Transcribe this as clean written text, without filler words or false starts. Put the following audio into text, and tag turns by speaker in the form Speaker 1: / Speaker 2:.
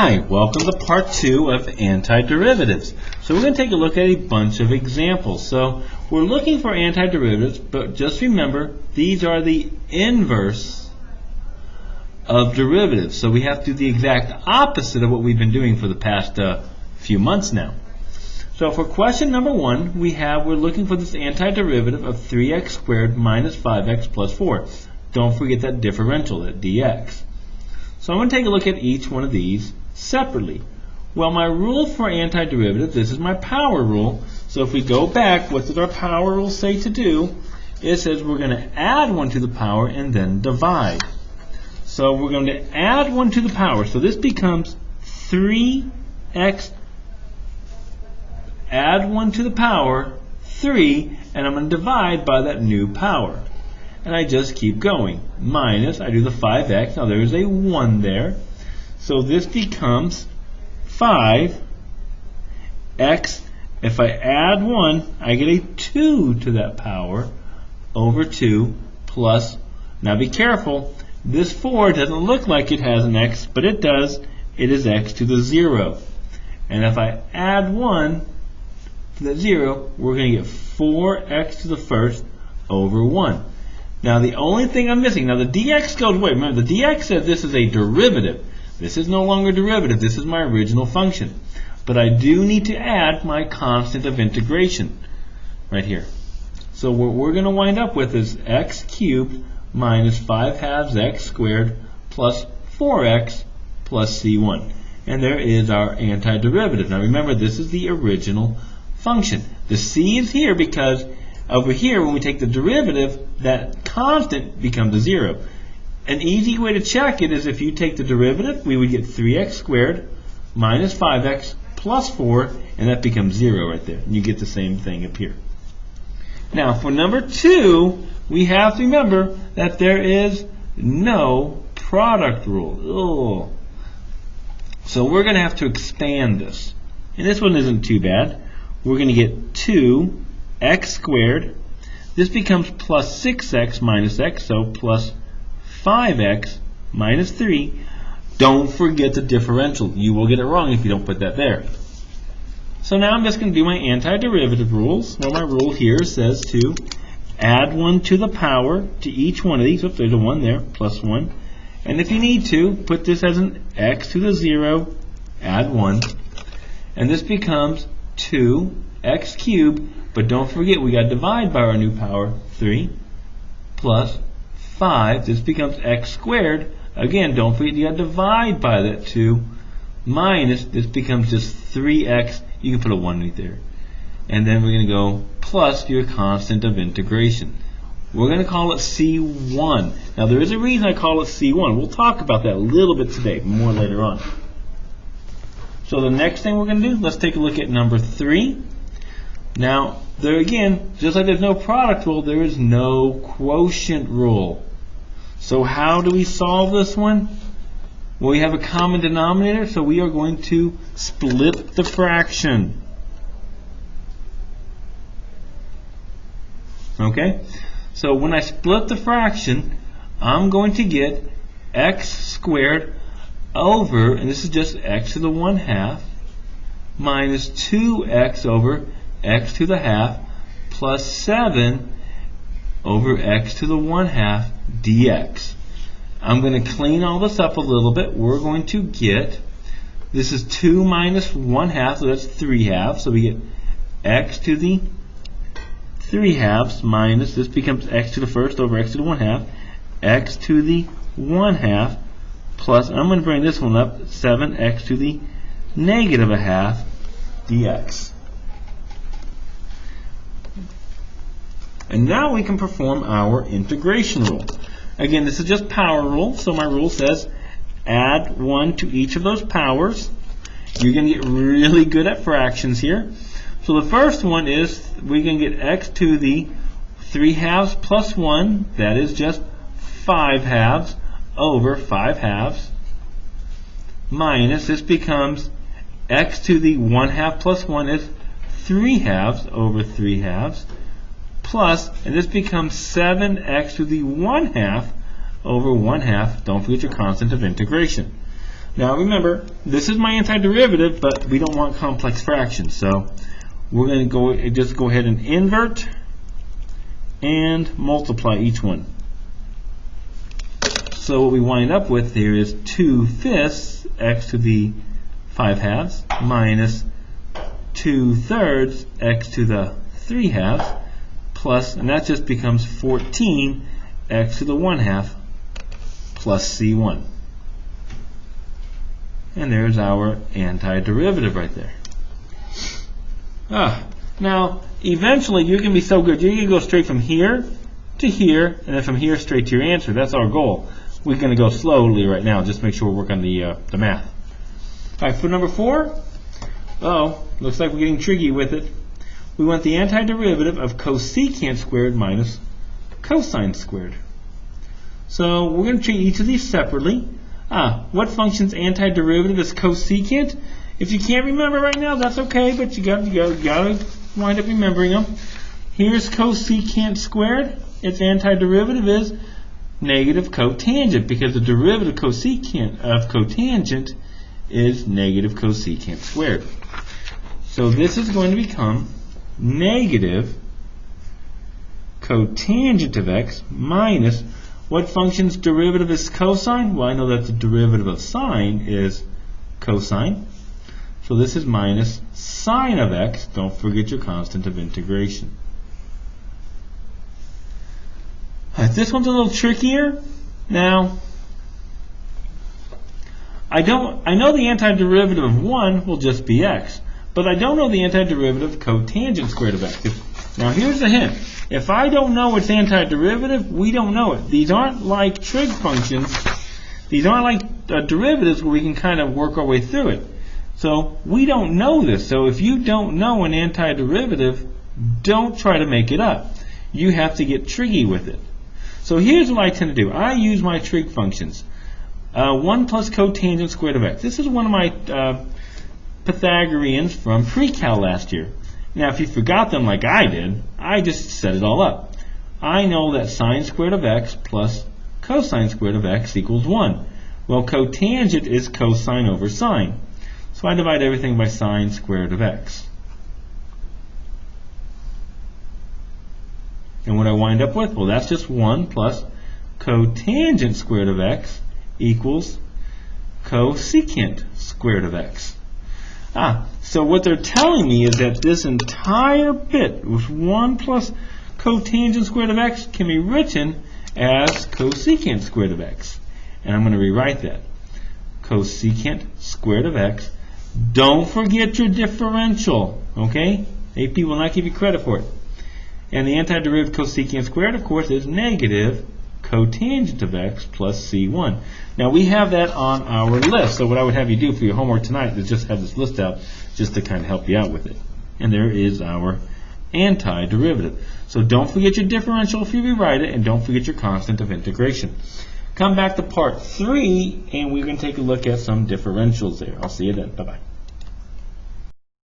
Speaker 1: Hi, welcome to part 2 of antiderivatives. So we're going to take a look at a bunch of examples. So we're looking for antiderivatives, but just remember these are the inverse of derivatives. So we have to do the exact opposite of what we've been doing for the past few months now. So for question number 1, we're looking for this antiderivative of 3x squared minus 5x plus 4. Don't forget that differential, that dx. So I'm going to take a look at each one of these separately. Well, my rule for antiderivative, this is my power rule. So if we go back, what does our power rule say to do? It says we're going to add 1 to the power and then divide. So we're going to add 1 to the power. So this becomes 3x, add 1 to the power, 3, and I'm going to divide by that new power. And I just keep going. Minus, I do the 5x. Now there's a 1 there. So this becomes 5x. If I add 1, I get a 2 to that power over 2 plus, now be careful, this 4 doesn't look like it has an x, but it does. It is x to the 0. And if I add 1 to that 0, we're going to get 4x to the first over 1. Now the only thing I'm missing, now the dx goes away. Remember, the dx says this is a derivative. This is no longer a derivative. This is my original function. But I do need to add my constant of integration right here. So what we're going to wind up with is x cubed minus 5 halves x squared plus 4x plus c1. And there is our antiderivative. Now remember, this is the original function. The c is here because over here, when we take the derivative, that constant becomes a 0. An easy way to check it is if you take the derivative, we would get 3x squared minus 5x plus 4, and that becomes 0 right there. And you get the same thing up here. Now, for number 2, we have to remember that there is no product rule. Ugh. So we're going to have to expand this. And this one isn't too bad. We're going to get 2x squared. This becomes plus 6x minus x, so plus 5x minus 3. Don't forget the differential. You will get it wrong if you don't put that there. So now I'm just going to do my antiderivative rules. Well, my rule here says to add 1 to the power to each one of these. Oops, there's a 1 there, plus 1. And if you need to, put this as an x to the 0, add 1. And this becomes 2x cubed. But don't forget, we got to divide by our new power, 3, plus 5. This becomes x squared. Again, don't forget you got to divide by that 2, minus, this becomes just 3x. You can put a 1 right there. And then we're going to go plus your constant of integration. We're going to call it C1. Now, there is a reason I call it C1. We'll talk about that a little bit today, more later on. So the next thing we're going to do, let's take a look at number 3. Now, there again, just like there's no product rule, there is no quotient rule. So how do we solve this one? Well, we have a common denominator, so we are going to split the fraction. Okay? So when I split the fraction, I'm going to get x squared over, and this is just x to the 1/2, minus 2x over x to the 1/2 plus 7 over x to the 1/2 dx. I'm going to clean all this up a little bit. We're going to get, this is 2 minus 1/2, so that's 3/2. So we get x to the 3/2 minus, this becomes x to the first over x to the 1/2, x to the 1/2 plus, I'm going to bring this one up, 7x to the negative 1/2 dx. And now we can perform our integration rule. Again, this is just power rule, so my rule says add 1 to each of those powers. You're going to get really good at fractions here. So the first one is we can get x to the 3/2 plus 1, that is just 5/2 over 5/2, minus, this becomes x to the 1/2 plus 1 is 3/2 over 3/2, plus, and this becomes 7x to the 1/2 over 1/2. Don't forget your constant of integration. Now remember, this is my antiderivative, but we don't want complex fractions, so we're going to just go ahead and invert and multiply each one. So what we wind up with here is 2/5 x to the 5/2 minus 2/3 x to the 3/2 plus, and that just becomes 14 x to the 1/2 plus c1. And there's our antiderivative right there. Now, eventually you're going to be so good, you're going to go straight from here to here, and then from here straight to your answer. That's our goal. We're going to go slowly right now, just make sure we work on the math. All right, for number 4, looks like we're getting tricky with it. We want the antiderivative of cosecant squared minus cosine squared. So we're going to treat each of these separately. What function's antiderivative is cosecant? If you can't remember right now, that's okay, but you got to wind up remembering them. Here's cosecant squared. Its antiderivative is negative cotangent, because the derivative cosecant of cotangent is negative cosecant squared. So this is going to become negative cotangent of x minus, what function's derivative is cosine? Well, I know that the derivative of sine is cosine. So this is minus sine of x. Don't forget your constant of integration. This one's a little trickier. Now, I know the antiderivative of 1 will just be x, but I don't know the antiderivative of cotangent squared of x. Now here's the hint. If I don't know its antiderivative, we don't know it. These aren't like trig functions. These aren't like derivatives where we can kind of work our way through it. So we don't know this. So if you don't know an antiderivative, don't try to make it up. You have to get tricky with it. So here's what I tend to do. I use my trig functions. 1 plus cotangent squared of x. This is one of my Pythagoreans from pre-cal last year. Now if you forgot them like I did, I just set it all up. I know that sine squared of x plus cosine squared of x equals 1. Well, cotangent is cosine over sine. So I divide everything by sine squared of x. And what I wind up with? Well, that's just 1 plus cotangent squared of x equals cosecant squared of x. So what they're telling me is that this entire bit with 1 plus cotangent squared of x can be written as cosecant squared of x. And I'm going to rewrite that. Cosecant squared of x. Don't forget your differential, okay? AP will not give you credit for it. And the antiderivative cosecant squared, of course, is negative cotangent of x plus c1. Now we have that on our list, so what I would have you do for your homework tonight is just have this list out just to kind of help you out with it. And there is our antiderivative. So don't forget your differential if you rewrite it, and don't forget your constant of integration. Come back to part 3, and we're going to take a look at some differentials there. I'll see you then. Bye-bye.